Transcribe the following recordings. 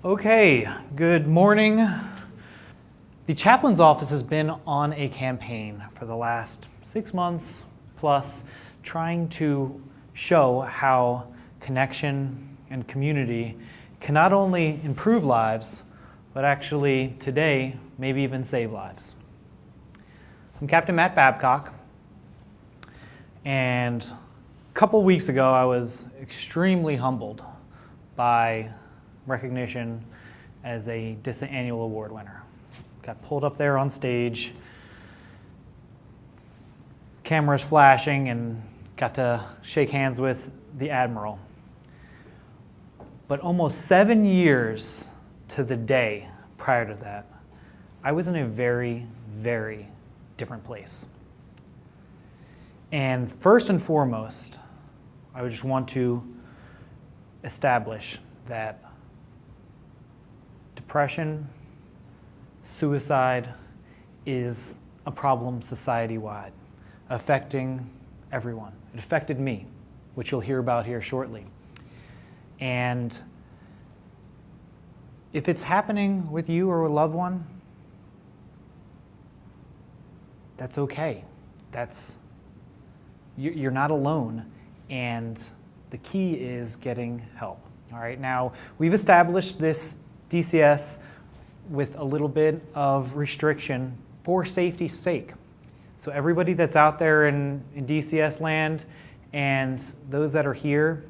Okay, good morning. The chaplain's office has been on a campaign for the last 6 months plus, trying to show how connection and community can not only improve lives, but actually today, maybe even save lives. I'm Captain Matt Babcock, and a couple weeks ago I was extremely humbled by recognition as a DISA annual award winner. Got pulled up there on stage, cameras flashing, and got to shake hands with the Admiral. But almost 7 years to the day prior to that, I was in a very, very different place. And first and foremost, I would just want to establish that depression, suicide is a problem society-wide, affecting everyone. It affected me, which you'll hear about here shortly. And if it's happening with you or a loved one, that's okay. You're not alone, and the key is getting help. All right, now we've established this DCS with a little bit of restriction for safety's sake. So everybody that's out there in DCS land and those that are here,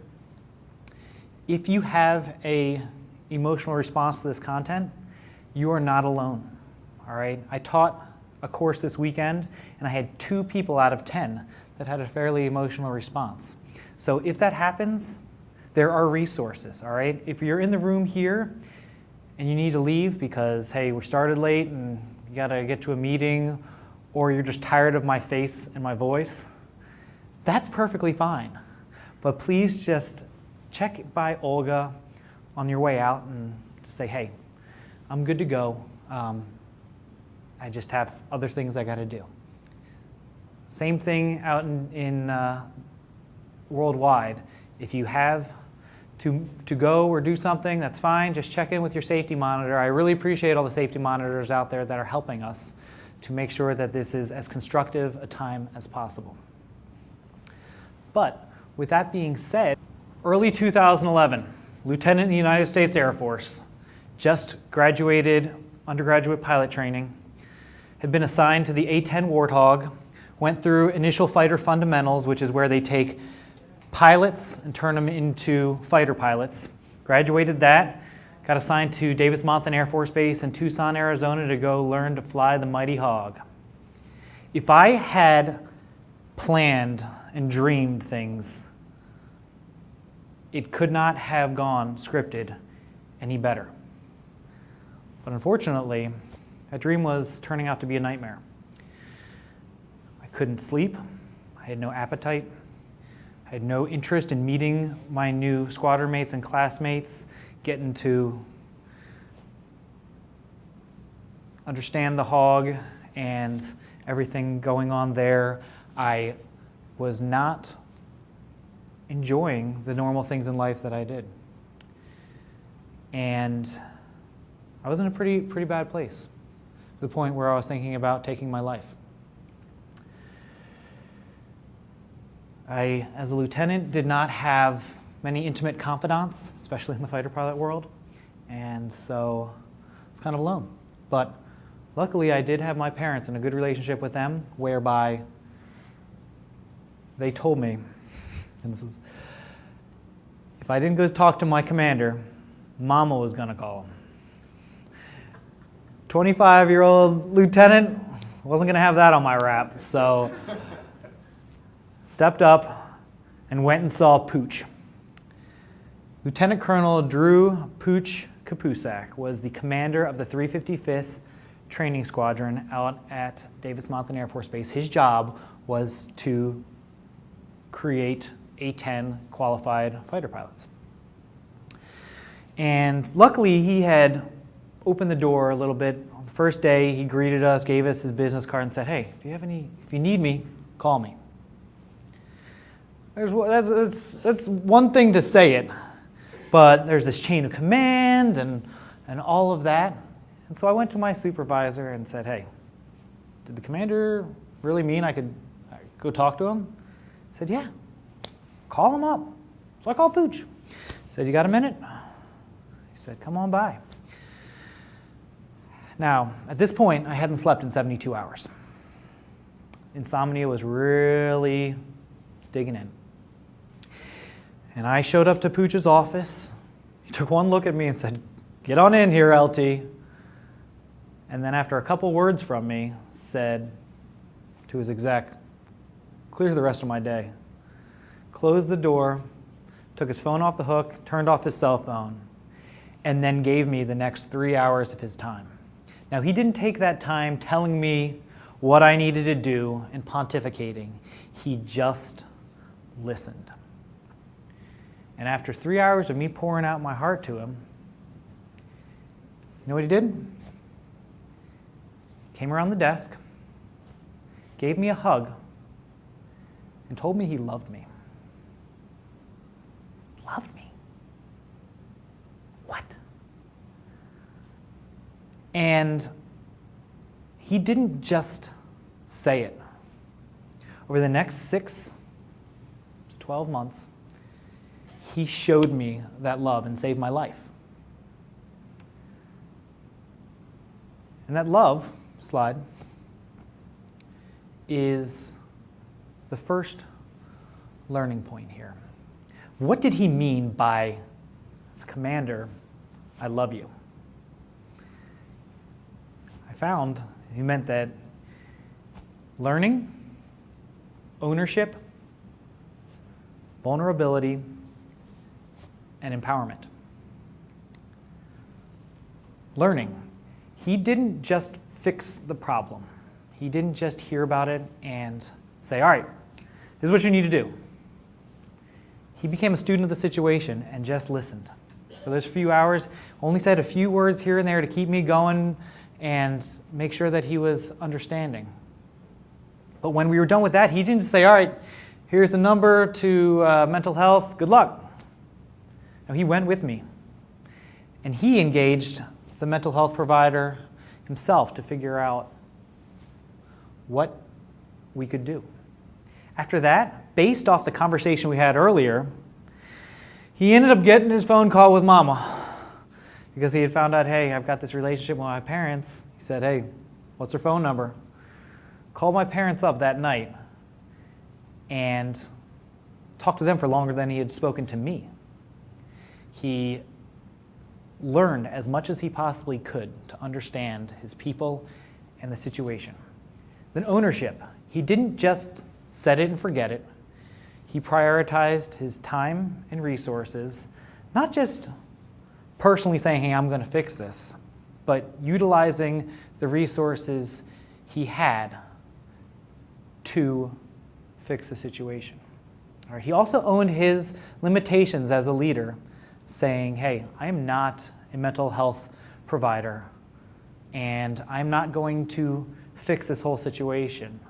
if you have an emotional response to this content, you are not alone. All right, I taught a course this weekend and I had 2 people out of 10 that had a fairly emotional response. So if that happens, there are resources, all right? If you're in the room here and you need to leave because, hey, we started late and you gotta get to a meeting, or you're just tired of my face and my voice, that's perfectly fine. But please just check by Olga on your way out and say, hey, I'm good to go. I just have other things I gotta do. Same thing out in worldwide. If you have to go or do something, that's fine. Just check in with your safety monitor. I really appreciate all the safety monitors out there that are helping us to make sure that this is as constructive a time as possible. But with that being said, early 2011, Lieutenant in the United States Air Force, just graduated undergraduate pilot training, had been assigned to the A-10 Warthog, went through initial fighter fundamentals, which is where they take pilots and turn them into fighter pilots. Graduated that, got assigned to Davis-Monthan Air Force Base in Tucson, Arizona to go learn to fly the Mighty Hog. If I had planned and dreamed things, it could not have gone scripted any better. But unfortunately, that dream was turning out to be a nightmare. I couldn't sleep, I had no appetite, I had no interest in meeting my new squadron mates and classmates, getting to understand the hog and everything going on there. I was not enjoying the normal things in life that I did. And I was in a pretty bad place, to the point where I was thinking about taking my life. I, as a lieutenant, did not have many intimate confidants, especially in the fighter pilot world, and so I was kind of alone. But luckily, I did have my parents and a good relationship with them, whereby they told me, and this is, if I didn't go talk to my commander, Mama was gonna call him. 25-year-old lieutenant, wasn't gonna have that on my rap, so stepped up and went and saw Pooch. Lieutenant Colonel Drew Pooch Kapusak was the commander of the 355th Training Squadron out at Davis-Monthan Air Force Base. His job was to create A-10 qualified fighter pilots. And luckily, he had opened the door a little bit. On the first day, he greeted us, gave us his business card, and said, hey, if you need me, call me. That's one thing to say it, but there's this chain of command and and all of that. And so I went to my supervisor and said, hey, did the commander really mean I could go talk to him? He said, yeah, call him up. So I called Pooch. Said, you got a minute? He said, come on by. Now, at this point, I hadn't slept in 72 hours. Insomnia was really digging in. And I showed up to Pooch's office. He took one look at me and said, get on in here, LT. And then after a couple words from me, said to his exec, clear the rest of my day. Closed the door, took his phone off the hook, turned off his cell phone, and then gave me the next 3 hours of his time. Now, he didn't take that time telling me what I needed to do and pontificating. He just listened. And after 3 hours of me pouring out my heart to him, you know what he did? Came around the desk, gave me a hug, and told me he loved me. Loved me? What? And he didn't just say it. Over the next 6 to 12 months, he showed me that love and saved my life. And that love slide is the first learning point here. What did he mean by, as a commander, I love you? I found he meant that learning, ownership, vulnerability, and empowerment. Learning. He didn't just fix the problem. He didn't just hear about it and say, all right, this is what you need to do. He became a student of the situation and just listened. For those few hours, only said a few words here and there to keep me going and make sure that he was understanding. But when we were done with that, he didn't just say, all right, here's a number to mental health, good luck. No, he went with me. And he engaged the mental health provider himself to figure out what we could do. After that, based off the conversation we had earlier, he ended up getting his phone call with Mama because he had found out, hey, I've got this relationship with my parents. He said, hey, what's her phone number? Called my parents up that night and talked to them for longer than he had spoken to me. He learned as much as he possibly could to understand his people and the situation. Then ownership. He didn't just set it and forget it. He prioritized his time and resources, not just personally saying, hey, I'm going to fix this, but utilizing the resources he had to fix the situation. All right. He also owned his limitations as a leader, saying, hey, I am not a mental health provider, and I'm not going to fix this whole situation,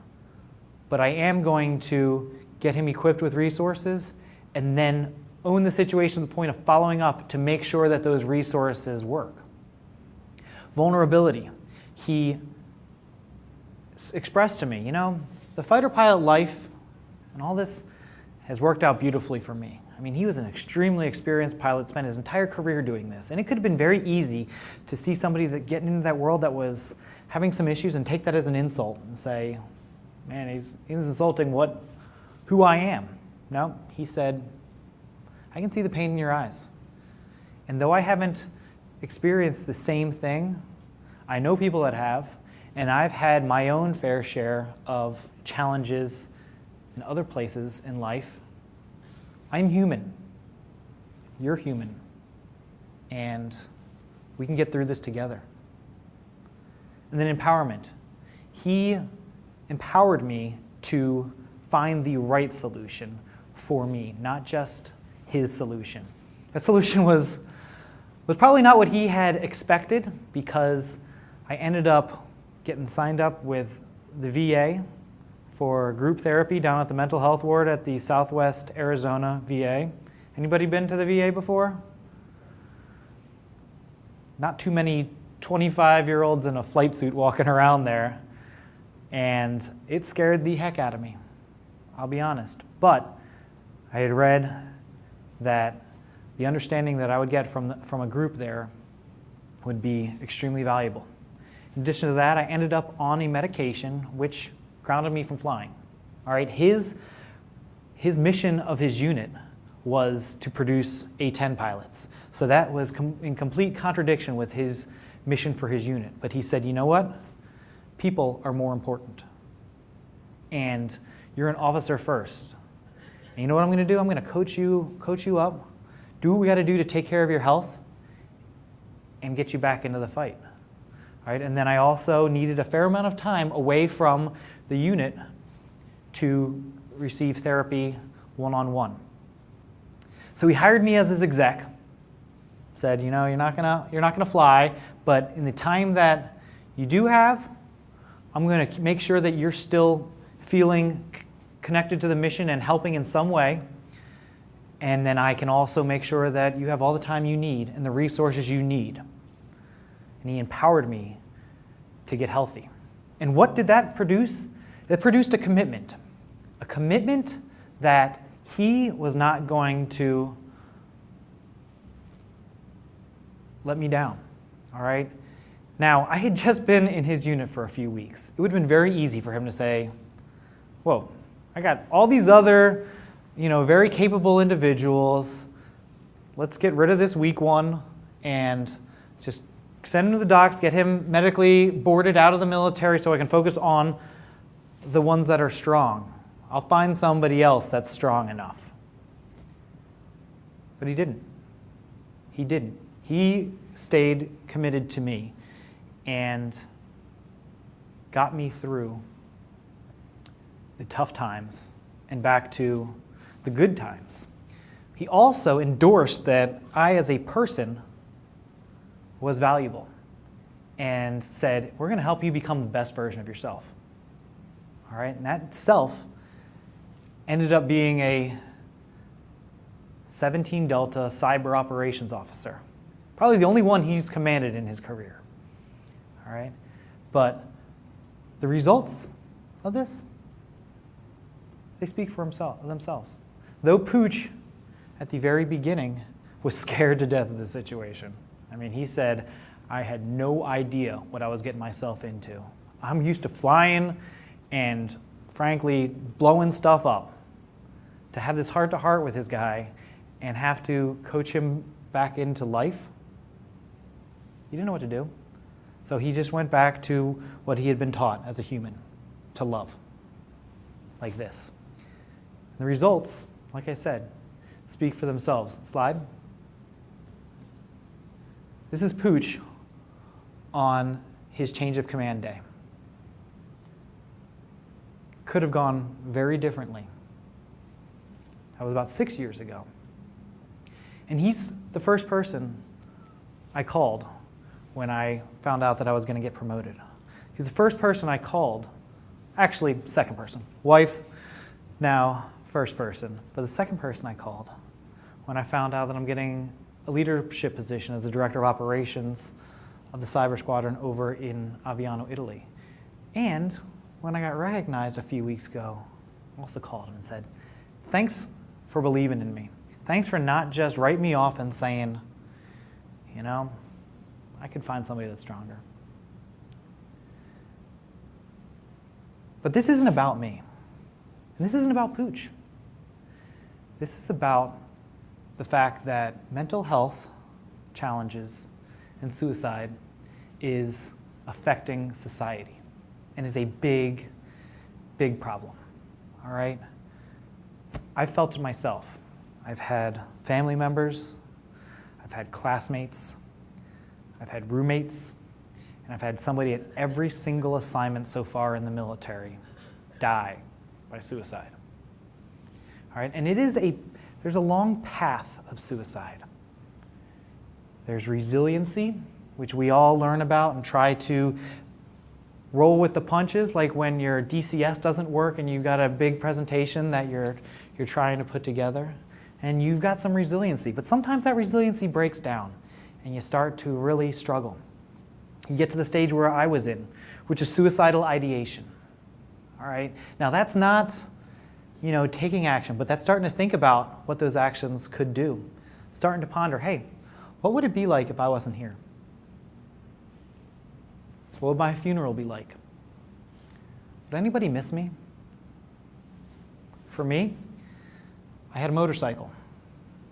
but I am going to get him equipped with resources and then own the situation to the point of following up to make sure that those resources work. Vulnerability. He expressed to me, you know, the fighter pilot life and all this has worked out beautifully for me. I mean, he was an extremely experienced pilot, spent his entire career doing this. And it could have been very easy to see somebody that getting into that world that was having some issues and take that as an insult and say, man, he's insulting who I am. No, he said, I can see the pain in your eyes. And though I haven't experienced the same thing, I know people that have, and I've had my own fair share of challenges in other places in life. I'm human. You're human. And we can get through this together. And then empowerment. He empowered me to find the right solution for me, not just his solution. That solution was probably not what he had expected, because I ended up getting signed up with the VA for group therapy down at the mental health ward at the Southwest Arizona VA. Anybody been to the VA before? not too many 25-year-olds in a flight suit walking around there, and it scared the heck out of me, I'll be honest. But I had read that the understanding that I would get from a group there would be extremely valuable. In addition to that, I ended up on a medication which grounded me from flying. All right, his mission of his unit was to produce A-10 pilots. So that was in complete contradiction with his mission for his unit. But he said, you know what? People are more important. And you're an officer first. And you know what I'm going to do? I'm going to coach you up, do what we got to do to take care of your health, and get you back into the fight. All right? And then I also needed a fair amount of time away from the unit to receive therapy one-on-one. So he hired me as his exec. Said, you know, you're not gonna fly, but in the time that you do have, I'm going to make sure that you're still feeling connected to the mission and helping in some way. And then I can also make sure that you have all the time you need and the resources you need. And he empowered me to get healthy. And what did that produce? It produced a commitment that he was not going to let me down, all right? Now, I had just been in his unit for a few weeks. It would have been very easy for him to say, whoa, I got all these other, very capable individuals. Let's get rid of this weak one and just send him to the docks, get him medically boarded out of the military so I can focus on the ones that are strong. I'll find somebody else that's strong enough. But he didn't. He didn't. He stayed committed to me and got me through the tough times and back to the good times. He also endorsed that I, as a person, was valuable and said, we're going to help you become the best version of yourself. All right, and that self ended up being a 17 Delta cyber operations officer. Probably the only one he's commanded in his career. All right, but the results of this, they speak for themselves. Though Pooch, at the very beginning, was scared to death of the situation. I mean, he said, I had no idea what I was getting myself into. I'm used to flying and, frankly, blowing stuff up. To have this heart-to-heart with his guy and have to coach him back into life, he didn't know what to do. So he just went back to what he had been taught as a human, to love, like this. The results, like I said, speak for themselves. Slide. This is Pooch on his change of command day. Could have gone very differently. That was about 6 years ago. And he's the first person I called when I found out that I was going to get promoted. He's the first person I called, actually second person, wife, now first person, but the second person I called when I found out that I'm getting a leadership position as the director of operations of the cyber squadron over in Aviano, Italy. And when I got recognized a few weeks ago, I also called him and said, thanks for believing in me. Thanks for not just writing me off and saying, I can find somebody that's stronger. But this isn't about me. And this isn't about Pooch. This is about the fact that mental health challenges and suicide is affecting society and is a big, big problem. All right? I've felt it myself. I've had family members, I've had classmates, I've had roommates, and I've had somebody at every single assignment so far in the military die by suicide. All right, and there's a long path of suicide. There's resiliency, which we all learn about and try to roll with the punches, like when your DCS doesn't work and you've got a big presentation that you're trying to put together, and you've got some resiliency. But sometimes that resiliency breaks down, and you start to really struggle. You get to the stage where I was in, which is suicidal ideation. All right? Now that's not, taking action, but that's starting to think about what those actions could do. Starting to ponder, hey, what would it be like if I wasn't here? What would my funeral be like? Would anybody miss me? For me, I had a motorcycle.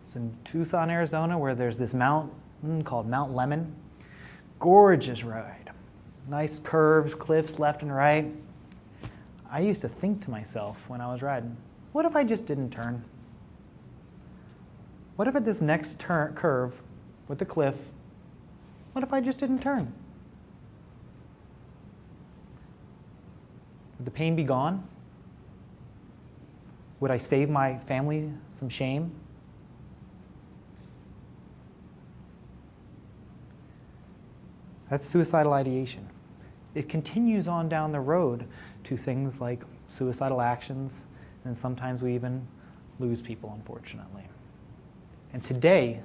It's in Tucson, Arizona, where there's this mountain called Mount Lemon. Gorgeous ride. Nice curves, cliffs left and right. I used to think to myself when I was riding, what if I just didn't turn? What if at this next curve with the cliff, what if I just didn't turn? Would the pain be gone? Would I save my family some shame? That's suicidal ideation. It continues on down the road to things like suicidal actions, and sometimes we even lose people, unfortunately. And today,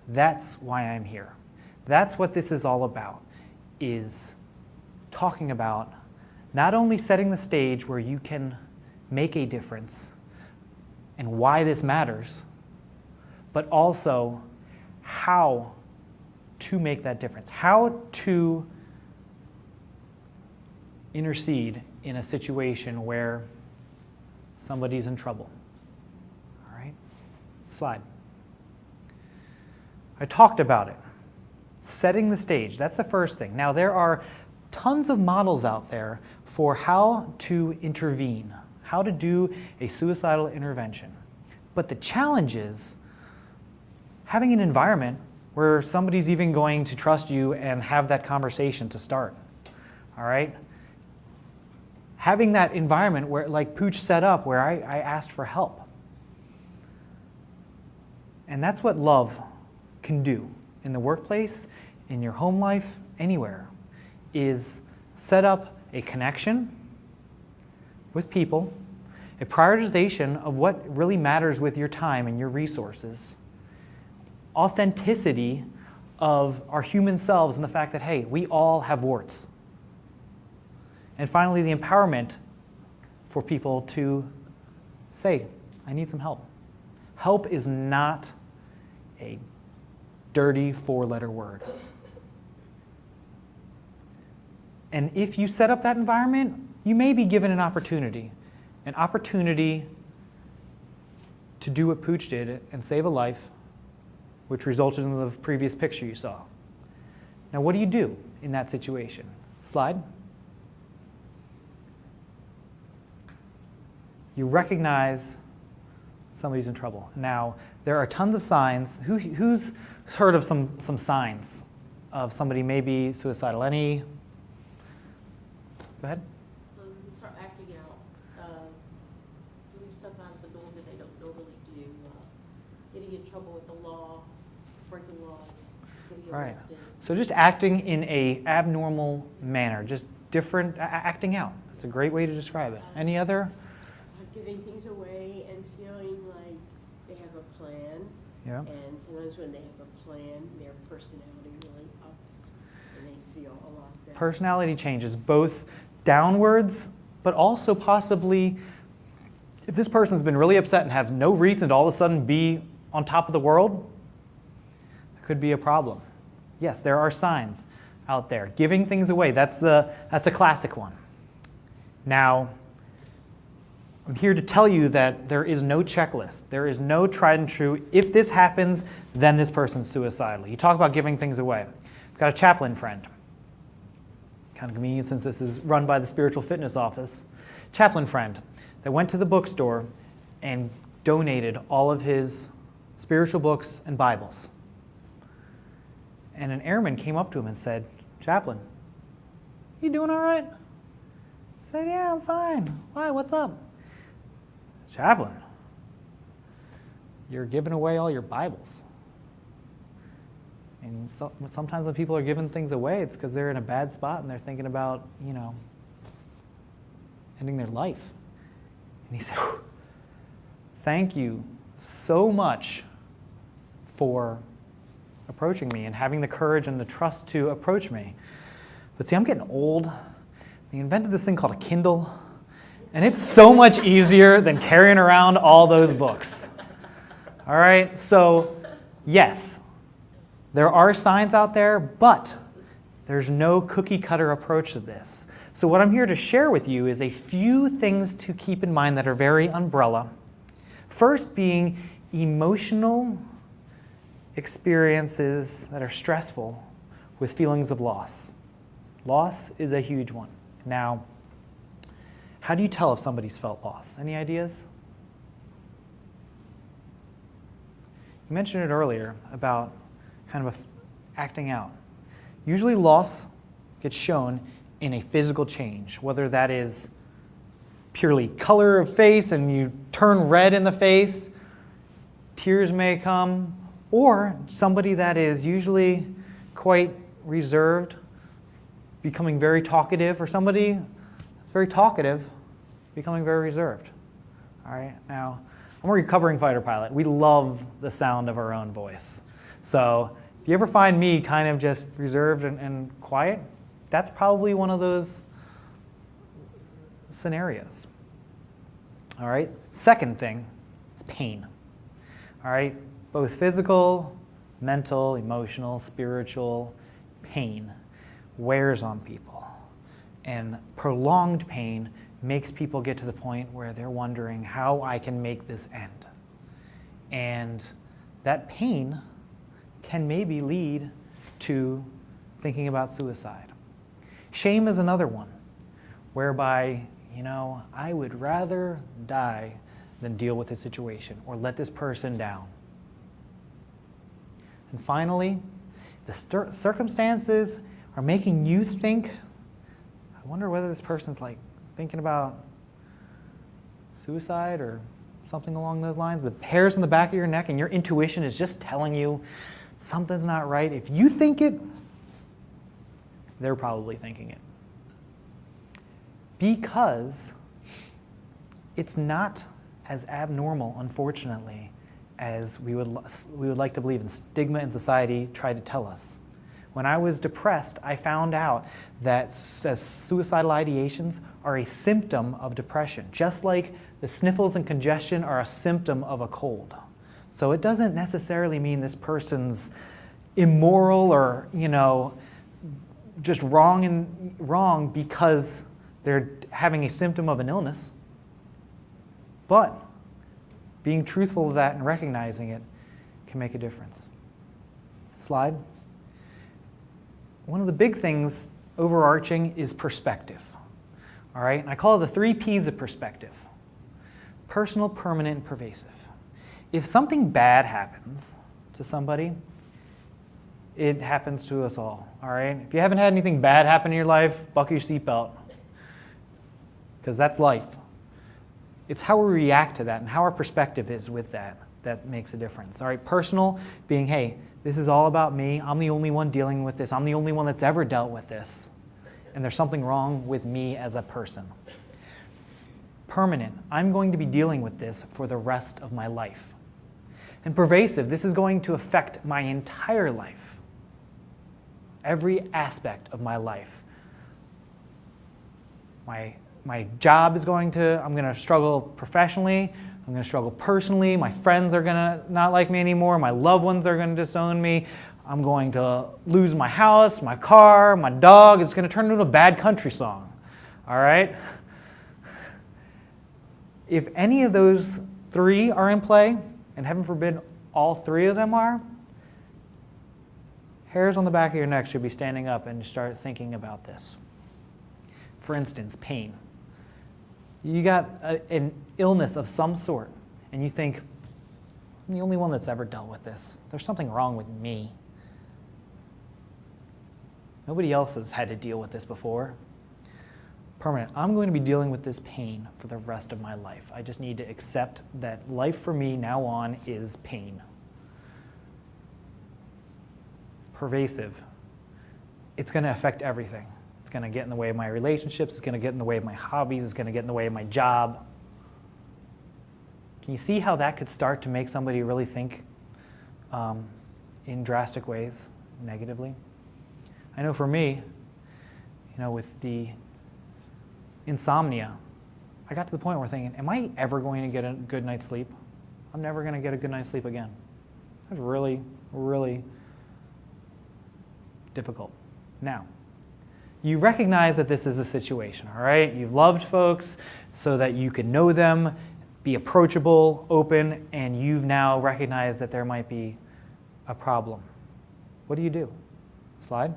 that's why I'm here. That's what this is all about, is talking about not only setting the stage where you can make a difference and why this matters, but also how to make that difference, how to intercede in a situation where somebody's in trouble. All right? Slide. I talked about it. Setting the stage, that's the first thing. Now, there are tons of models out there for how to intervene, how to do a suicidal intervention. But the challenge is having an environment where somebody's even going to trust you and have that conversation to start. All right? Having that environment where, like Pooch set up, where I asked for help. And that's what love can do in the workplace, in your home life, anywhere, is set up a connection with people, a prioritization of what really matters with your time and your resources, authenticity of our human selves and the fact that, hey, we all have warts. And finally, the empowerment for people to say, I need some help. Help is not a dirty four-letter word. And if you set up that environment, you may be given an opportunity to do what Pooch did and save a life, which resulted in the previous picture you saw. Now, what do you do in that situation? Slide. You recognize somebody's in trouble. Now, there are tons of signs. Who's heard of some signs of somebody may be suicidal? Any? Go ahead. You start acting out, doing stuff out of the norm that they don't normally do, getting in trouble with the law, breaking laws, getting arrested. So just acting in a abnormal manner, just different, acting out. That's a great way to describe it. Any other? Giving things away and feeling like they have a plan. Yeah. And sometimes when they have a plan, their personality really ups and they feel a lot better. Personality changes both downwards, but also possibly if this person's been really upset and has no reason to all of a sudden be on top of the world, that could be a problem. Yes, there are signs out there. Giving things away, that's a classic one. Now, I'm here to tell you that there is no checklist. There is no tried and true, if this happens, then this person's suicidal. You talk about giving things away. I've got a chaplain friend. Kind of convenient since this is run by the spiritual fitness office. Chaplain friend that went to the bookstore and donated all of his spiritual books and Bibles. And an airman came up to him and said, Chaplain, you doing all right? He said, yeah, I'm fine. Why, what's up? Chaplain, you're giving away all your Bibles. And sometimes when people are giving things away, it's because they're in a bad spot and they're thinking about, ending their life. And he said, thank you so much for approaching me and having the courage and the trust to approach me. But see, I'm getting old. They invented this thing called a Kindle, and it's so much easier than carrying around all those books. All right, so yes, there are signs out there, but there's no cookie-cutter approach to this. So what I'm here to share with you is a few things to keep in mind that are very umbrella. First being emotional experiences that are stressful with feelings of loss. Loss is a huge one. Now, how do you tell if somebody's felt loss? Any ideas? You mentioned it earlier about kind of acting out. Usually loss gets shown in a physical change, whether that is purely color of face and you turn red in the face, tears may come, or somebody that is usually quite reserved, becoming very talkative, or somebody that's very talkative, becoming very reserved. All right, now, I'm a recovering fighter pilot. We love the sound of our own voice. So if you ever find me kind of just reserved and quiet, that's probably one of those scenarios. All right, second thing is pain. All right, both physical, mental, emotional, spiritual pain wears on people. And prolonged pain makes people get to the point where they're wondering how I can make this end. And that pain can maybe lead to thinking about suicide. Shame is another one, whereby, I would rather die than deal with this situation or let this person down. And finally, the circumstances are making you think, I wonder whether this person's thinking about suicide or something along those lines. The hairs on the back of your neck and your intuition is just telling you something's not right. If you think it, they're probably thinking it. Because it's not as abnormal, unfortunately, as we would like to believe, and stigma in society tried to tell us. When I was depressed, I found out that suicidal ideations are a symptom of depression, just like the sniffles and congestion are a symptom of a cold. So it doesn't necessarily mean this person's immoral or, just wrong because they're having a symptom of an illness. But being truthful to that and recognizing it can make a difference. Slide. One of the big things overarching is perspective. All right, and I call it the 3 P's of perspective: personal, permanent, and pervasive. If something bad happens to somebody, it happens to us all. All right, if you haven't had anything bad happen in your life, buckle your seatbelt, because that's life. It's how we react to that and how our perspective is with that that makes a difference. All right, personal being, hey, this is all about me. I'm the only one dealing with this. I'm the only one that's ever dealt with this. And there's something wrong with me as a person. Permanent, I'm going to be dealing with this for the rest of my life. And pervasive, this is going to affect my entire life. Every aspect of my life. My job is I'm going to struggle professionally. I'm going to struggle personally. My friends are going to not like me anymore. My loved ones are going to disown me. I'm going to lose my house, my car, my dog. It's going to turn into a bad country song. All right? If any of those 3 are in play, and heaven forbid all 3 of them are, hairs on the back of your neck should be standing up and start thinking about this. For instance, pain. You got an illness of some sort, and you think, I'm the only one that's ever dealt with this. There's something wrong with me. Nobody else has had to deal with this before. Permanent. I'm going to be dealing with this pain for the rest of my life. I just need to accept that life for me now on is pain. Pervasive. It's going to affect everything. It's going to get in the way of my relationships. It's going to get in the way of my hobbies. It's going to get in the way of my job. Can you see how that could start to make somebody really think in drastic ways, negatively. I know for me, with the insomnia, I got to the point where thinking, am I ever going to get a good night's sleep? I'm never going to get a good night's sleep again. That's really, really difficult. Now, you recognize that this is a situation, all right? You've loved folks so that you can know them, be approachable, open, and you've now recognized that there might be a problem. What do? Slide.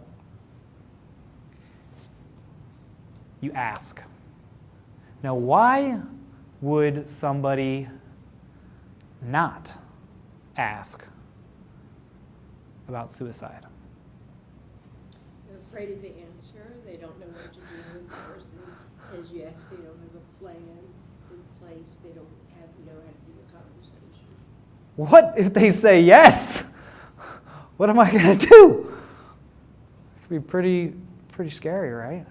You ask. Now, why would somebody not ask about suicide? They're afraid of the answer. They don't know what to do. The person says yes. They don't have a plan in place. They don't know how to do a conversation. What if they say yes? What am I going to do? It could be pretty scary, right?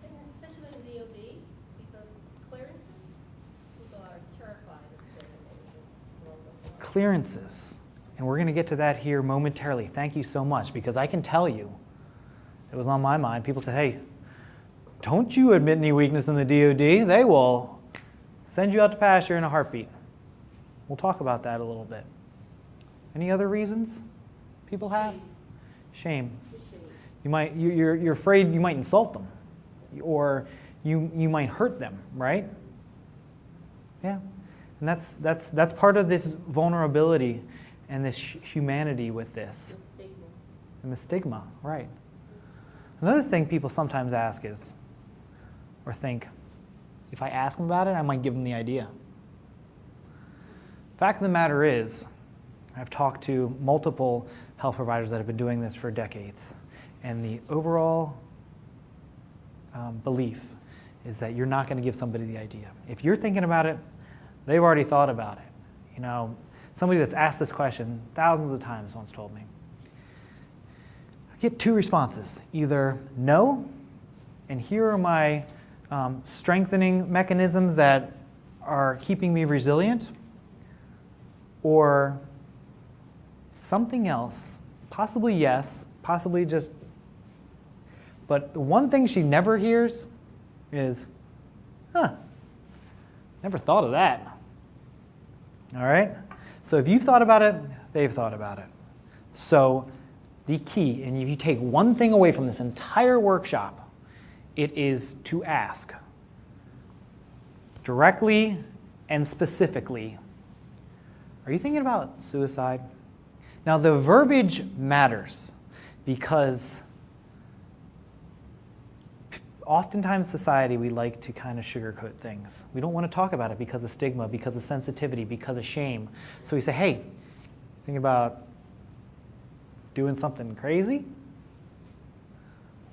And especially in DOD, because clearances, people are terrified of saying it. Clearances. And we're going to get to that here momentarily. Thank you so much, because I can tell you, it was on my mind. People said, hey, don't you admit any weakness in the DOD. They will send you out to pasture in a heartbeat. We'll talk about that a little bit. Any other reasons people have? Shame. You're afraid you might insult them, or you might hurt them, right? Yeah. And that's part of this vulnerability and this humanity with this. The stigma. And the stigma, right. Another thing people sometimes ask is, or think, if I ask them about it, I might give them the idea. Fact of the matter is, I've talked to multiple health providers that have been doing this for decades, and the overall belief is that you're not going to give somebody the idea. If you're thinking about it, they've already thought about it. Somebody that's asked this question thousands of times once told me. I get two responses, either no, and here are my strengthening mechanisms that are keeping me resilient, or something else, possibly yes, possibly just, but the one thing she never hears is, never thought of that. All right? So if you've thought about it, they've thought about it. So the key, and if you take one thing away from this entire workshop, it is to ask directly and specifically, are you thinking about suicide? Now, the verbiage matters because oftentimes society, we like to kind of sugarcoat things. We don't want to talk about it because of stigma, because of sensitivity, because of shame. So we say, hey, think about doing something crazy?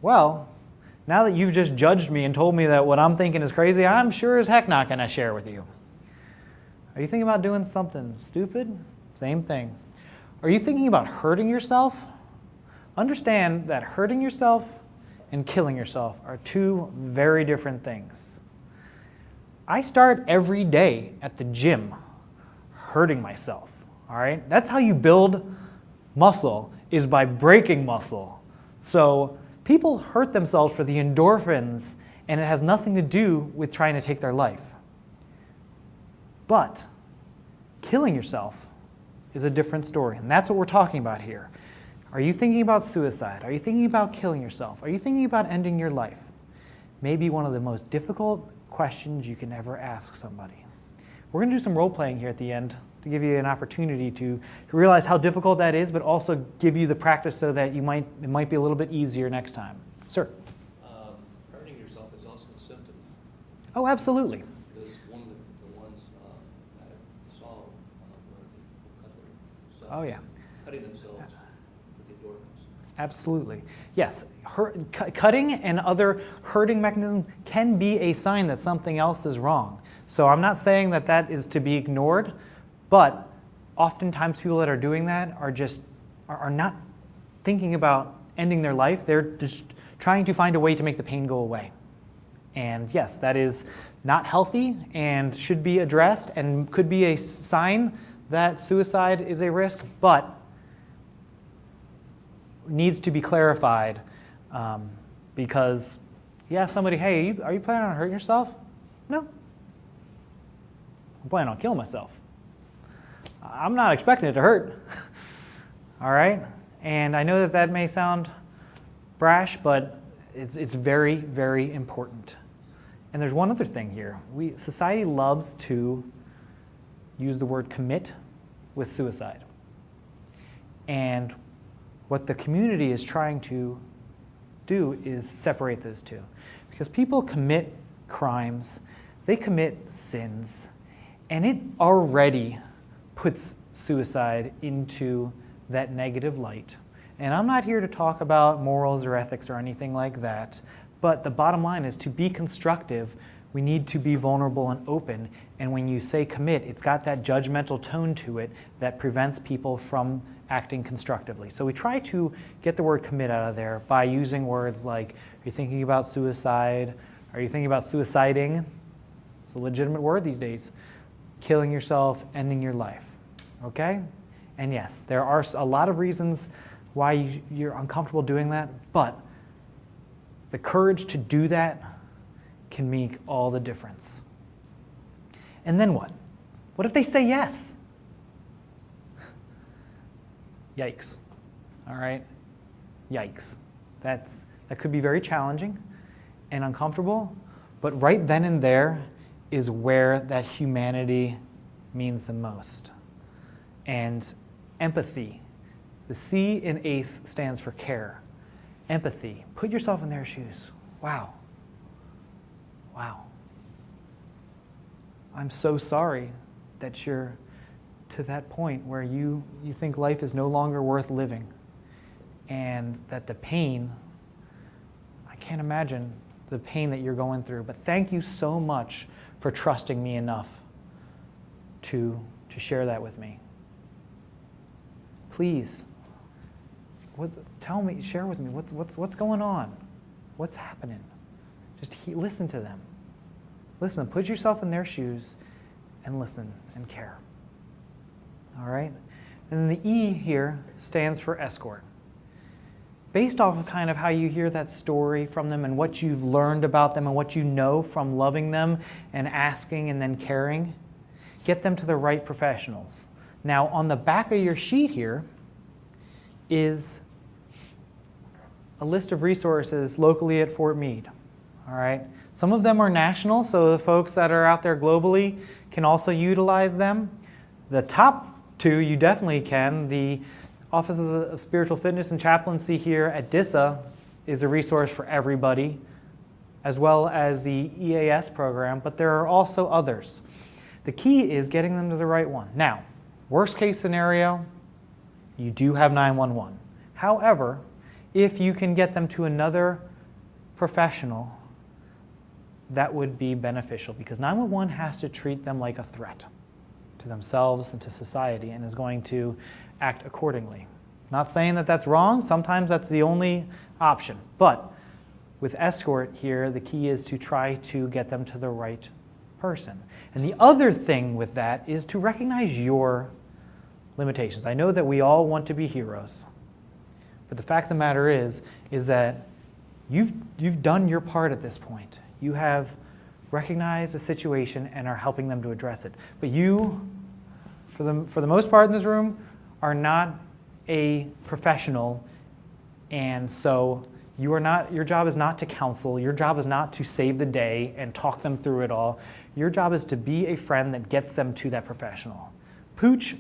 Well, now that you've just judged me and told me that what I'm thinking is crazy, I'm sure as heck not going to share with you. Are you thinking about doing something stupid? Same thing. Are you thinking about hurting yourself? Understand that hurting yourself and killing yourself are two very different things. I start every day at the gym hurting myself, all right? That's how you build muscle, is by breaking muscle. So people hurt themselves for the endorphins, and it has nothing to do with trying to take their life. But killing yourself is a different story, and that's what we're talking about here. Are you thinking about suicide? Are you thinking about killing yourself? Are you thinking about ending your life? Maybe one of the most difficult questions you can ever ask somebody. We're going to do some role-playing here at the end to give you an opportunity to realize how difficult that is, but also give you the practice so that it might be a little bit easier next time. Sir? Hurting yourself is also a symptom. Oh, absolutely. Because one of the ones I saw where people cut themselves, cutting themselves with the endorphins. Absolutely. Yes, cutting and other hurting mechanisms can be a sign that something else is wrong. So I'm not saying that that is to be ignored, but oftentimes people that are doing that are not thinking about ending their life. They're just trying to find a way to make the pain go away. And yes, that is not healthy and should be addressed and could be a sign that suicide is a risk, but needs to be clarified because you ask somebody, hey, are you planning on hurting yourself? No. I'm planning on killing myself. I'm not expecting it to hurt. All right? And I know that that may sound brash, but it's very, very important. And there's one other thing here. Society loves to use the word commit with suicide. And what the community is trying to do is separate those two. Because people commit crimes, they commit sins, and it already puts suicide into that negative light. And I'm not here to talk about morals or ethics or anything like that, but the bottom line is to be constructive, we need to be vulnerable and open. And when you say commit, it's got that judgmental tone to it that prevents people from acting constructively. So we try to get the word commit out of there by using words like, are you thinking about suicide? Are you thinking about suiciding? It's a legitimate word these days. Killing yourself, ending your life. Okay? And yes, there are a lot of reasons why you're uncomfortable doing that, but the courage to do that can make all the difference. And then what? What if they say yes? Yikes. All right? Yikes. That could be very challenging and uncomfortable, but right then and there is where that humanity means the most. And empathy. The C in ACE stands for care. Empathy. Put yourself in their shoes. Wow. Wow. I'm so sorry that you're to that point where you think life is no longer worth living, and that the pain, I can't imagine the pain that you're going through, but thank you so much for trusting me enough to share that with me. Please, tell me, share with me, what's going on? What's happening? Just listen to them. Listen, put yourself in their shoes and listen and care. All right? And then the E here stands for escort. Based off of kind of how you hear that story from them and what you've learned about them and what you know from loving them and asking and then caring, get them to the right professionals. Now, on the back of your sheet here is a list of resources locally at Fort Meade. All right? Some of them are national, so the folks that are out there globally can also utilize them. The top two, you definitely can. The Office of Spiritual Fitness and Chaplaincy here at DISA is a resource for everybody, as well as the EAS program, but there are also others. The key is getting them to the right one. Now, worst case scenario, you do have 911. However, if you can get them to another professional, that would be beneficial, because 911 has to treat them like a threat to themselves and to society and is going to act accordingly. Not saying that that's wrong. Sometimes that's the only option. But with escort here, the key is to try to get them to the right person. And the other thing with that is to recognize your limitations. I know that we all want to be heroes. But the fact of the matter is that you've done your part at this point. You have recognized the situation and are helping them to address it. But you, for the most part in this room, are not a professional, and so your job is not to counsel. Your job is not to save the day and talk them through it all. Your job is to be a friend that gets them to that professional. Pooch,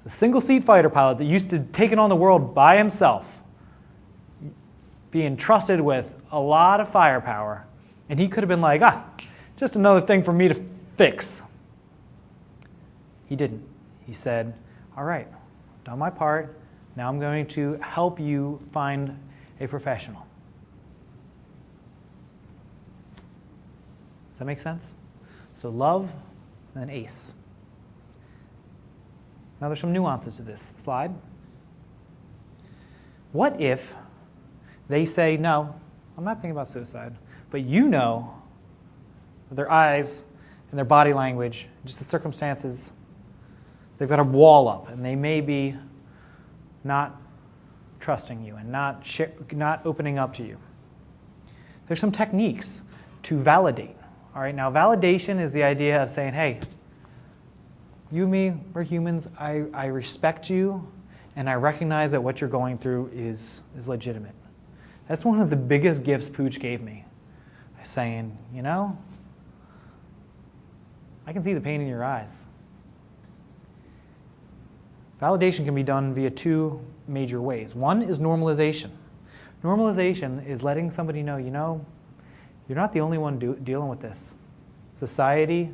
the single-seat fighter pilot that used to take it on the world by himself, being trusted with a lot of firepower, and he could have been like, just another thing for me to fix. He didn't. He said, all right, I've done my part. Now I'm going to help you find a professional. Does that make sense? So love, and then ACE. Now there's some nuances to this slide. What if they say, no, I'm not thinking about suicide, but you know that their eyes and their body language, just the circumstances, they've got a wall up and they may be not trusting you and not opening up to you. There's some techniques to validate. All right, now validation is the idea of saying, hey, you and me, we're humans, I respect you, and I recognize that what you're going through is legitimate. That's one of the biggest gifts Pooch gave me. Saying, you know, I can see the pain in your eyes. Validation can be done via two major ways. One is normalization. Normalization is letting somebody know, you know, you're not the only one dealing with this. Society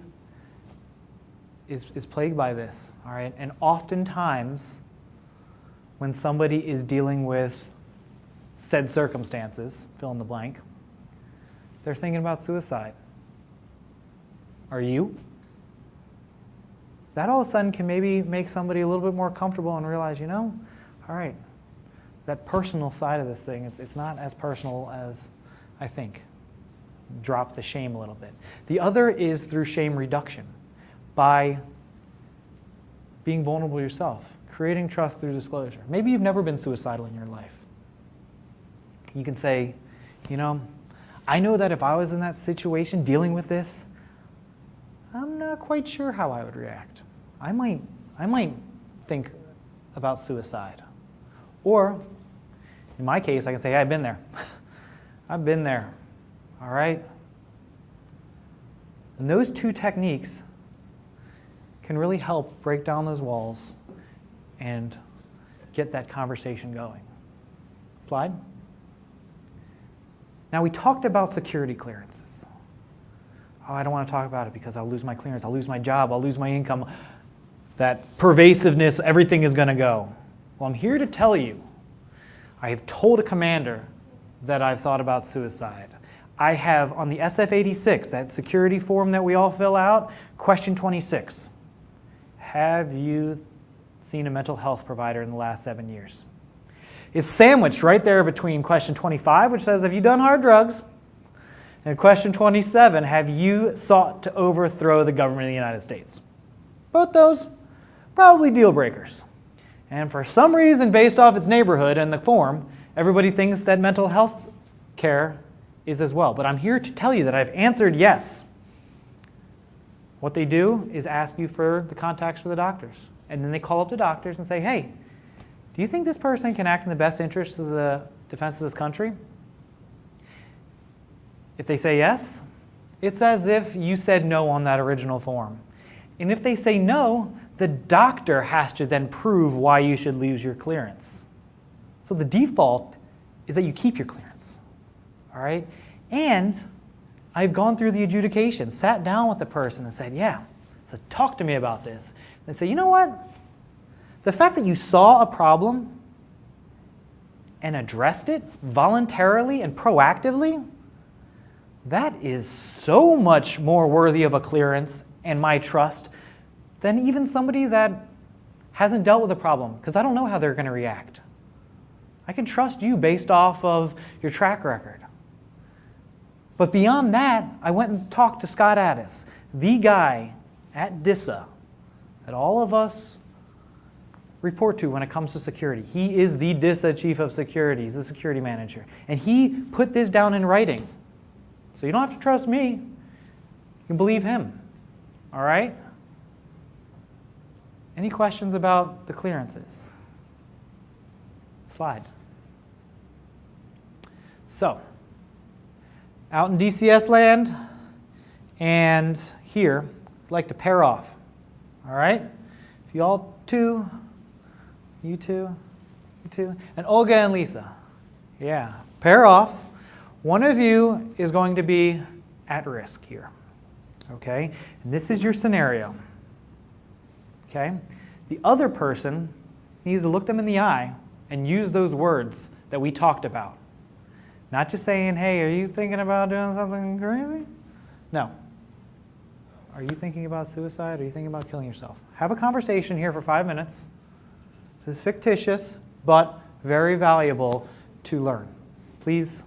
is plagued by this, all right? And oftentimes, when somebody is dealing with said circumstances, fill in the blank, they're thinking about suicide. Are you? That all of a sudden can maybe make somebody a little bit more comfortable and realize, you know, all right, that personal side of this thing, it's not as personal as I think. Drop the shame a little bit. The other is through shame reduction, by being vulnerable yourself, creating trust through disclosure. Maybe you've never been suicidal in your life. You can say, you know, I know that if I was in that situation dealing with this, I'm not quite sure how I would react. I might think about suicide. Or, in my case, I can say, hey, I've been there. I've been there. All right? And those two techniques can really help break down those walls and get that conversation going. Slide. Now, we talked about security clearances. Oh, I don't want to talk about it because I'll lose my clearance, I'll lose my job, I'll lose my income. That pervasiveness, everything is going to go. Well, I'm here to tell you, I have told a commander that I've thought about suicide. I have, on the SF-86, that security form that we all fill out, question 26. Have you seen a mental health provider in the last 7 years? It's sandwiched right there between question 25, which says, have you done hard drugs? And question 27, have you sought to overthrow the government of the United States? Both those, probably deal breakers. And for some reason, based off its neighborhood and the form, everybody thinks that mental health care is as well. But I'm here to tell you that I've answered yes. What they do is ask you for the contacts for the doctors. And then they call up the doctors and say, hey, do you think this person can act in the best interest of the defense of this country? If they say yes, it's as if you said no on that original form. And if they say no, the doctor has to then prove why you should lose your clearance. So the default is that you keep your clearance. All right? And I've gone through the adjudication, sat down with the person and said, yeah, so talk to me about this. And say, you know what? The fact that you saw a problem and addressed it voluntarily and proactively, that is so much more worthy of a clearance and my trust than even somebody that hasn't dealt with a problem, because I don't know how they're going to react. I can trust you based off of your track record. But beyond that, I went and talked to Scott Addis, the guy at DISA that all of us report to when it comes to security. He is the DISA chief of security. He's the security manager. And he put this down in writing. So you don't have to trust me. You can believe him. All right? Any questions about the clearances? Slide. So, out in DCS land and here, I'd like to pair off. All right? If you all two, you two, and Olga and Lisa. Yeah, pair off. One of you is going to be at risk here. Okay? And this is your scenario. Okay? The other person needs to look them in the eye and use those words that we talked about. Not just saying, hey, are you thinking about doing something crazy? No. Are you thinking about suicide? Are you thinking about killing yourself? Have a conversation here for 5 minutes. This is fictitious, but very valuable to learn. Please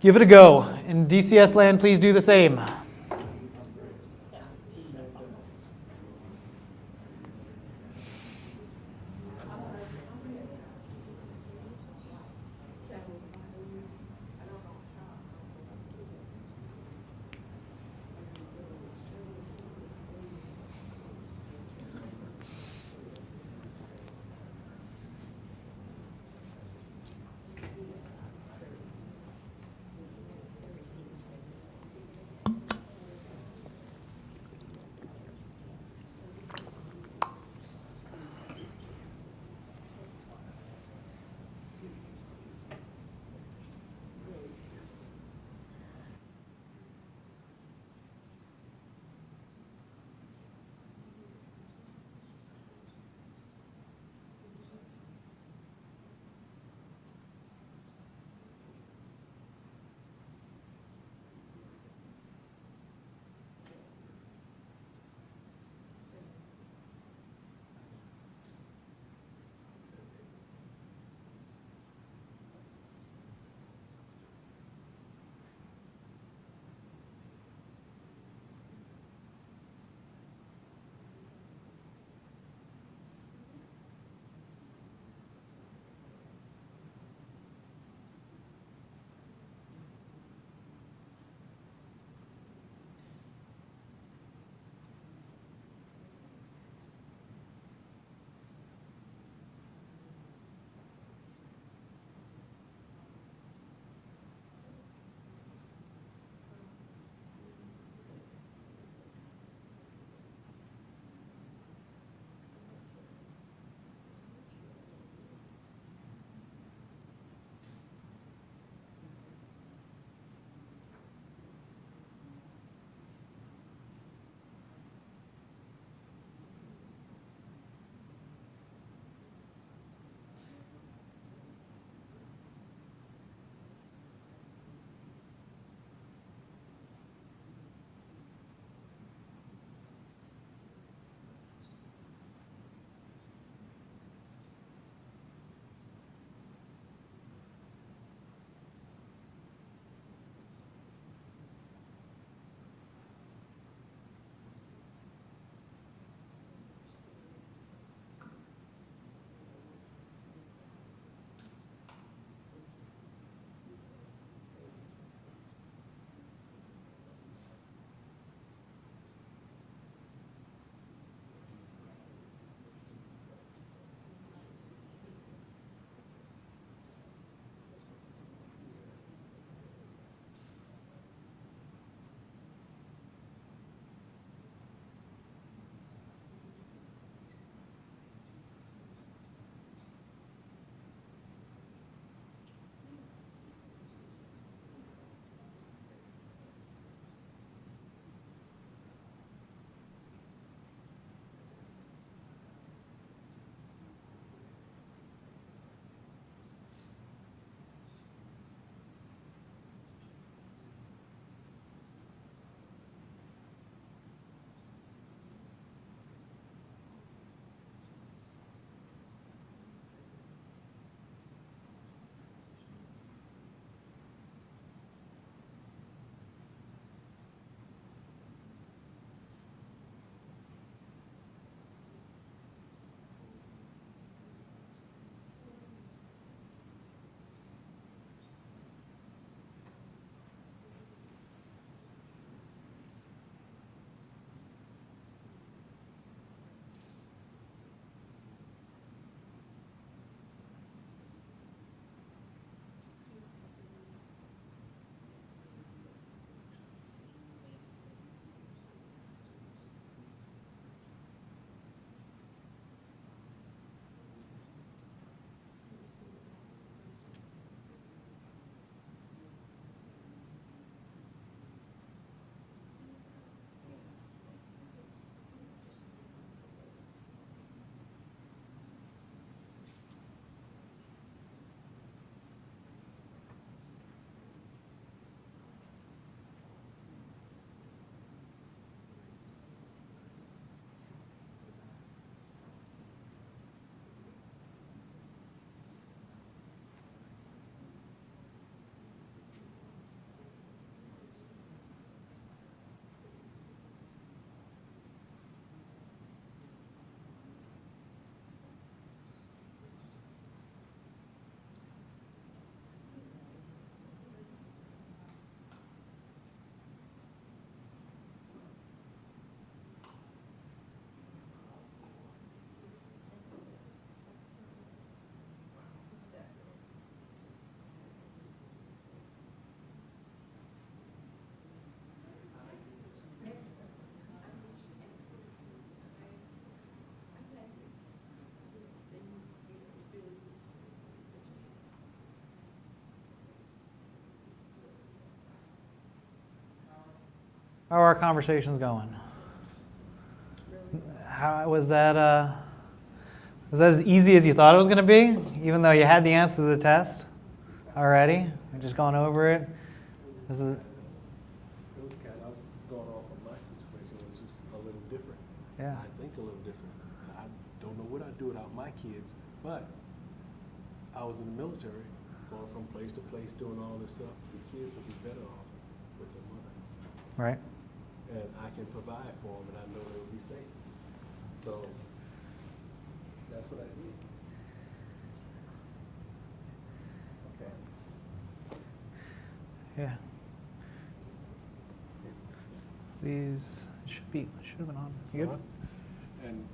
give it a go. In DCS land, please do the same. How are our conversations going? How was that? Was that as easy as you thought it was going to be, even though you had the answer to the test already? We've just gone over it. This is. It was kind of, I was going off of my situation, it was just a little different. Yeah. I think a little different. I don't know what I'd do without my kids, but I was in the military, going from place to place, doing all this stuff. The kids would be better off with their mother. Right. And I can provide for them, and I know they will be safe. So that's what I did. Okay. Yeah. These should have been on. You good? And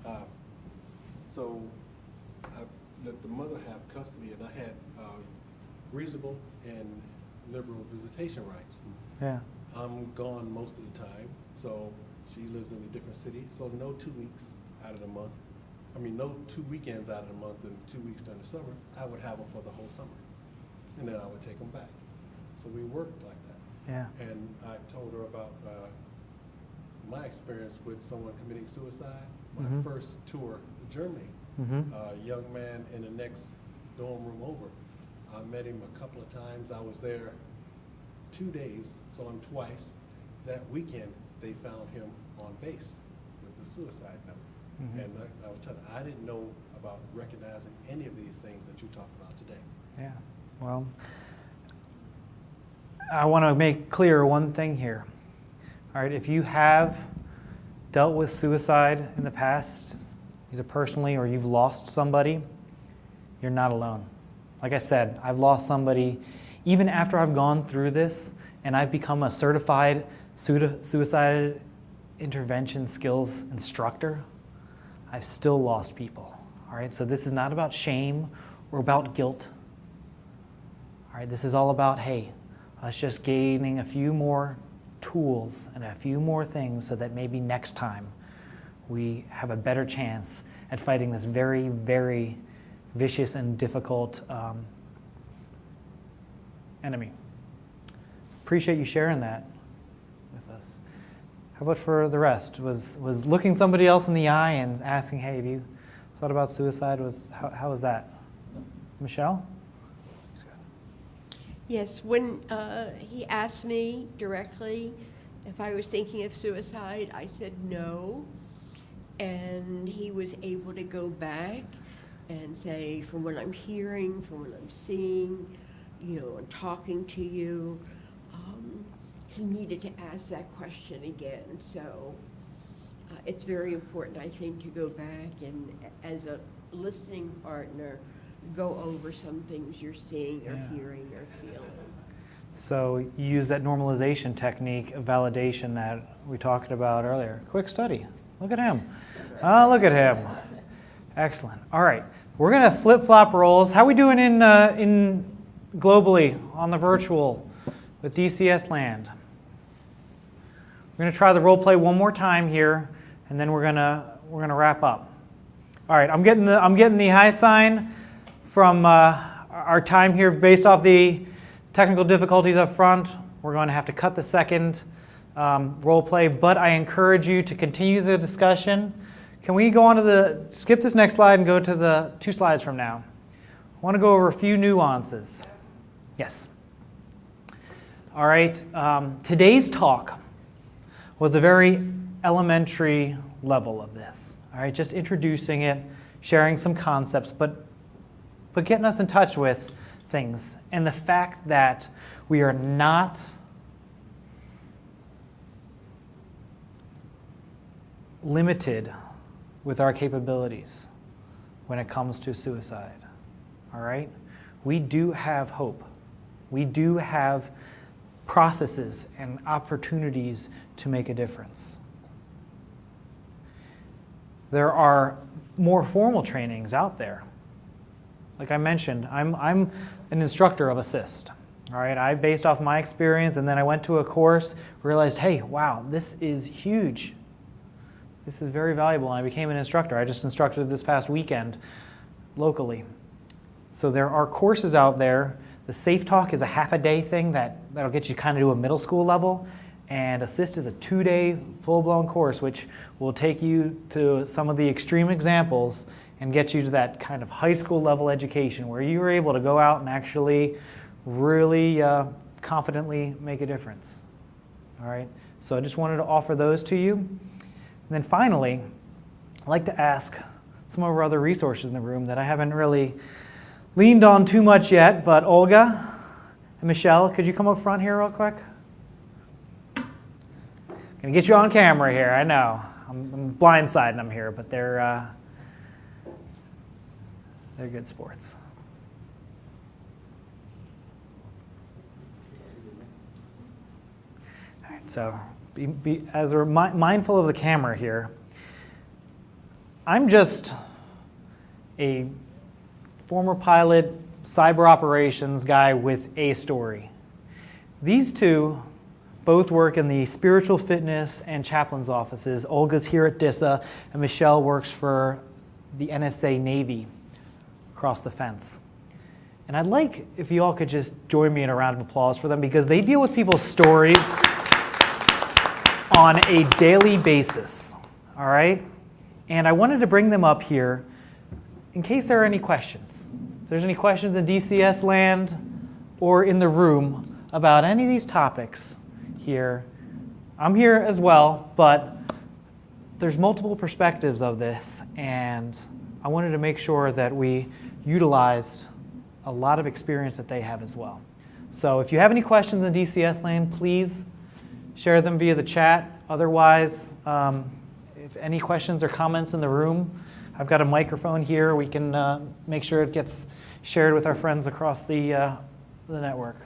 so I let the mother have custody, and I had reasonable and liberal visitation rights. Yeah. I'm gone most of the time, so she lives in a different city, so no 2 weeks out of the month. I mean, no 2 weekends out of the month and 2 weeks during the summer. I would have them for the whole summer, and then I would take them back. So we worked like that. Yeah. And I told her about my experience with someone committing suicide. My Mhm. first tour to Germany, Mm-hmm. a young man in the next dorm room over. I met him a couple of times. I was there 2 days, saw him twice. That weekend, they found him on base with the suicide note. Mhm. And I was telling her, I didn't know about recognizing any of these things that you talked about today. Yeah. Well, I want to make clear one thing here. All right, if you have dealt with suicide in the past, either personally or you've lost somebody, you're not alone. Like I said, I've lost somebody even after I've gone through this and I've become a certified suicide intervention skills instructor. I've still lost people. All right, so this is not about shame or about guilt. All right, this is all about, hey, us just gaining a few more tools and a few more things so that maybe next time we have a better chance at fighting this very, very vicious and difficult enemy. Appreciate you sharing that with us. How about for the rest? Was looking somebody else in the eye and asking, hey, have you thought about suicide? How was that? Michelle? Yes, when he asked me directly if I was thinking of suicide, I said no. And he was able to go back and say, from what I'm hearing, from what I'm seeing, and talking to you, he needed to ask that question again. So it's very important, I think, to go back and, as a listening partner, go over some things you're seeing or hearing or feeling. So you use that normalization technique of validation that we talked about earlier. Quick study. Look at him. Oh, look at him. Excellent. All right. We're going to flip-flop roles. How are we doing in globally on the virtual with DCS land? We're going to try the role play one more time here, and then we're going to wrap up. All right. I'm getting the high sign from our time here based off the technical difficulties up front. We're going to have to cut the second role play, but I encourage you to continue the discussion. Can we go on to skip this next slide and go to the 2 slides from now? I want to go over a few nuances. Yes. All right. Today's talk was a very elementary level of this. All right, just introducing it, sharing some concepts, but getting us in touch with things and the fact that we are not limited with our capabilities when it comes to suicide. All right? We do have hope. We do have processes and opportunities to make a difference. There are more formal trainings out there. Like I mentioned, I'm an instructor of assist. All right, I based off my experience, and then I went to a course, realized, hey, wow, this is huge. This is very valuable, and I became an instructor. I just instructed this past weekend locally. So there are courses out there. The Safe Talk is a half-a-day thing that'll get you kind of to a middle school level, And Assist is a 2-day full-blown course which will take you to some of the extreme examples and get you to that kind of high school level education where you were able to go out and actually really confidently make a difference. All right, so I just wanted to offer those to you. And then finally, I'd like to ask some of our other resources in the room that I haven't really leaned on too much yet, but Olga and Michelle, could you come up front here real quick? Gonna get you on camera here, I know. I'm blindsiding them here, but they're good sports. All right, so as we're mindful of the camera here, I'm just a former pilot, cyber operations guy with a story. These two both work in the spiritual fitness and chaplain's offices. Olga's here at DISA, and Michelle works for the NSA Navy across the fence. And I'd like if you all could just join me in a round of applause for them, because they deal with people's stories on a daily basis, all right? And I wanted to bring them up here in case there are any questions. If there's any questions in DCS land or in the room about any of these topics here, I'm here as well, but there's multiple perspectives of this, and I wanted to make sure that we utilized a lot of experience that they have as well. So if you have any questions in DCS land, please share them via the chat. Otherwise, if any questions or comments in the room, I've got a microphone here. We can make sure it gets shared with our friends across the network.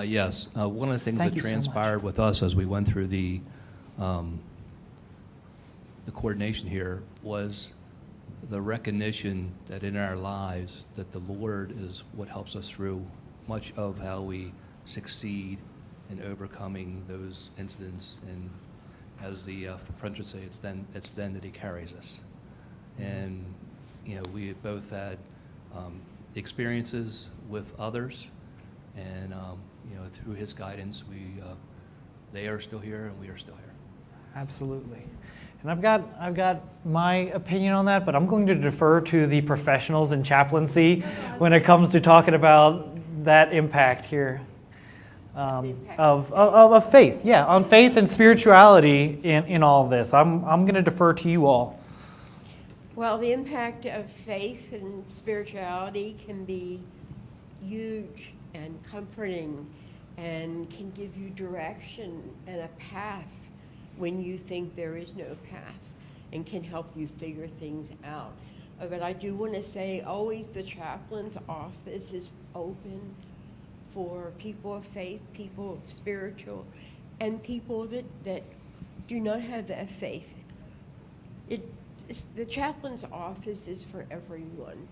Yes, one of the things Thank that you so transpired with us as we went through the coordination here was the recognition that in our lives that the Lord is what helps us through much of how we succeed in overcoming those incidents. And as the French would say, it's then that He carries us. And you know, we have both had experiences with others, and you know, through His guidance, they are still here, and we are still here. Absolutely. And I've got my opinion on that, but I'm going to defer to the professionals in chaplaincy when it comes to talking about that impact here of faith. Yeah, on faith and spirituality in all of this. I'm going to defer to you all. Well, the impact of faith and spirituality can be huge and comforting and can give you direction and a path when you think there is no path, and can help you figure things out. But I do want to say always the chaplain's office is open for people of faith, people of spiritual, and people that do not have that faith. The chaplain's office is for everyone.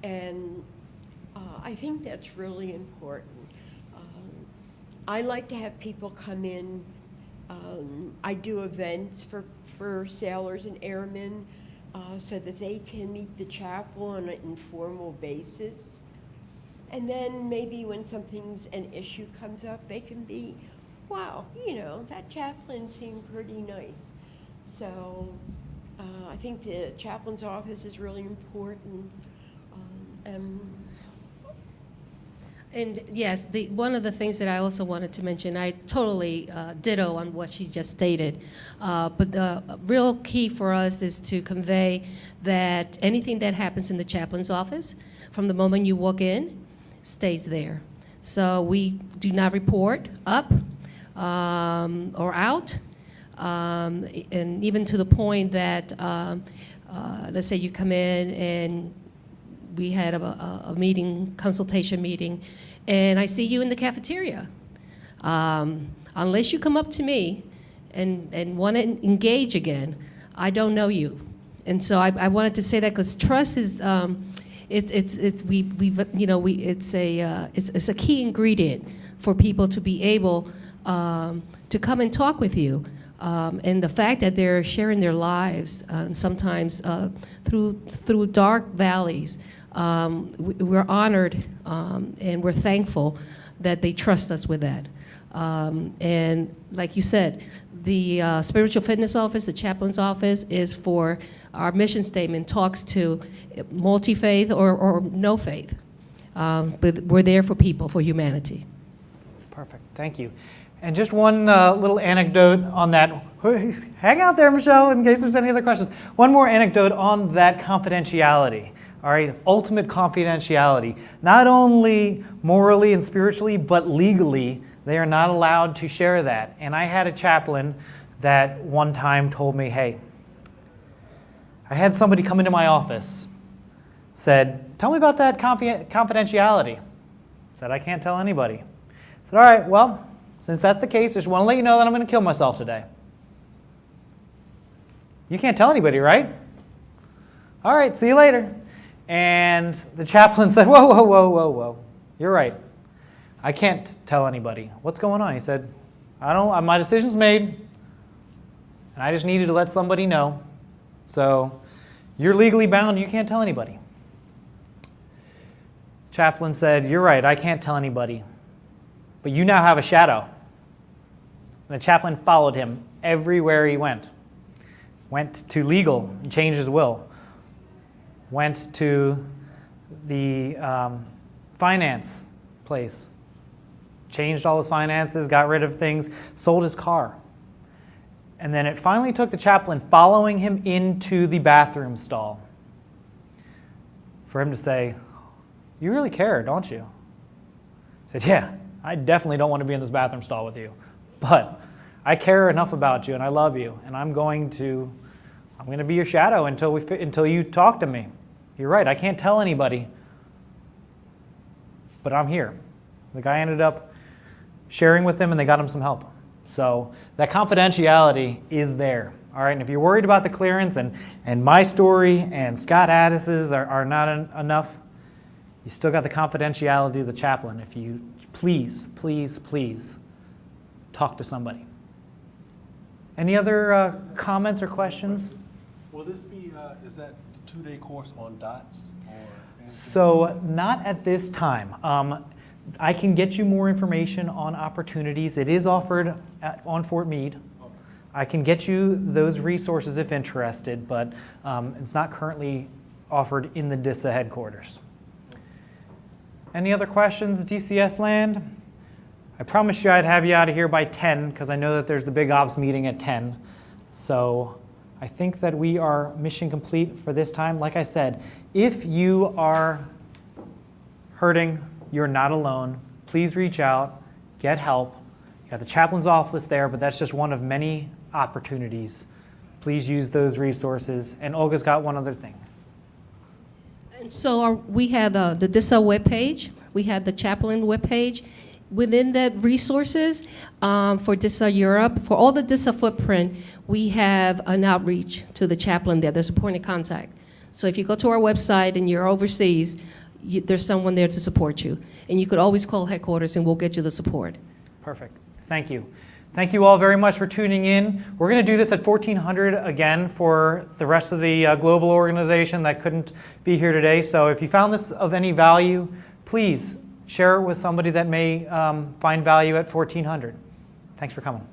And I think that's really important. I like to have people come in. I do events for sailors and airmen so that they can meet the chaplain on an informal basis. And then maybe when an issue comes up, they can be, wow, you know, that chaplain seemed pretty nice. So I think the chaplain's office is really important. And yes, one of the things that I also wanted to mention, I totally ditto on what she just stated, but the real key for us is to convey that anything that happens in the chaplain's office, from the moment you walk in, stays there. So we do not report up or out, and even to the point that, let's say you come in and we had a meeting, consultation meeting, and I see you in the cafeteria. Unless you come up to me and want to engage again, I don't know you. And so I wanted to say that because trust is, it's a key ingredient for people to be able to come and talk with you. And the fact that they're sharing their lives, sometimes through dark valleys, we're honored and we're thankful that they trust us with that. And like you said, the spiritual fitness office, the chaplain's office, is for our mission statement talks to multi-faith or no faith. But we're there for people, for humanity. Perfect. Thank you. And just one little anecdote on that. Hang out there, Michelle, in case there's any other questions. One more anecdote on that confidentiality. All right, it's ultimate confidentiality. Not only morally and spiritually, but legally, they are not allowed to share that. And I had a chaplain that one time told me, hey, I had somebody come into my office, said, tell me about that confidentiality. Said, I can't tell anybody. Said, all right, well, since that's the case, I just want to let you know that I'm going to kill myself today. You can't tell anybody, right? All right, see you later. And the chaplain said, whoa, whoa, whoa, whoa, whoa. You're right. I can't tell anybody. What's going on? He said, my decision's made, and I just needed to let somebody know. So you're legally bound. You can't tell anybody. Chaplain said, you're right. I can't tell anybody. But you now have a shadow. And the chaplain followed him everywhere he went. Went to legal and changed his will. Went to the finance place. Changed all his finances, got rid of things, sold his car. And then it finally took the chaplain following him into the bathroom stall for him to say, you really care, don't you? He said, yeah, I definitely don't want to be in this bathroom stall with you. But I care enough about you and I love you, and I'm going to be your shadow until you talk to me. You're right, I can't tell anybody, but I'm here. The guy ended up sharing with him and they got him some help. So that confidentiality is there. All right, and if you're worried about the clearance and my story and Scott Addis's are not enough, you still got the confidentiality of the chaplain. If you please, please, please talk to somebody. Any other comments or questions? Will this be, is that the 2-day course on DOTS? Or anything? So not at this time. I can get you more information on opportunities. It is offered on Fort Meade. Okay. I can get you those resources if interested, but it's not currently offered in the DISA headquarters. Any other questions, DCS land? I promised you I'd have you out of here by 10 because I know that there's the big ops meeting at 10. So I think that we are mission complete for this time. Like I said, if you are hurting, you're not alone. Please reach out, get help. You got the chaplain's office there, but that's just one of many opportunities. Please use those resources. And Olga's got one other thing. And so we have the DISA webpage. We have the chaplain webpage. Within the resources for DISA Europe, for all the DISA footprint, we have an outreach to the chaplain there. There's a point of contact. So if you go to our website and you're overseas, there's someone there to support you. And you could always call headquarters and we'll get you the support. Perfect. Thank you. Thank you all very much for tuning in. We're going to do this at 1400 again for the rest of the global organization that couldn't be here today. So if you found this of any value, please share it with somebody that may find value at 1400. Thanks for coming.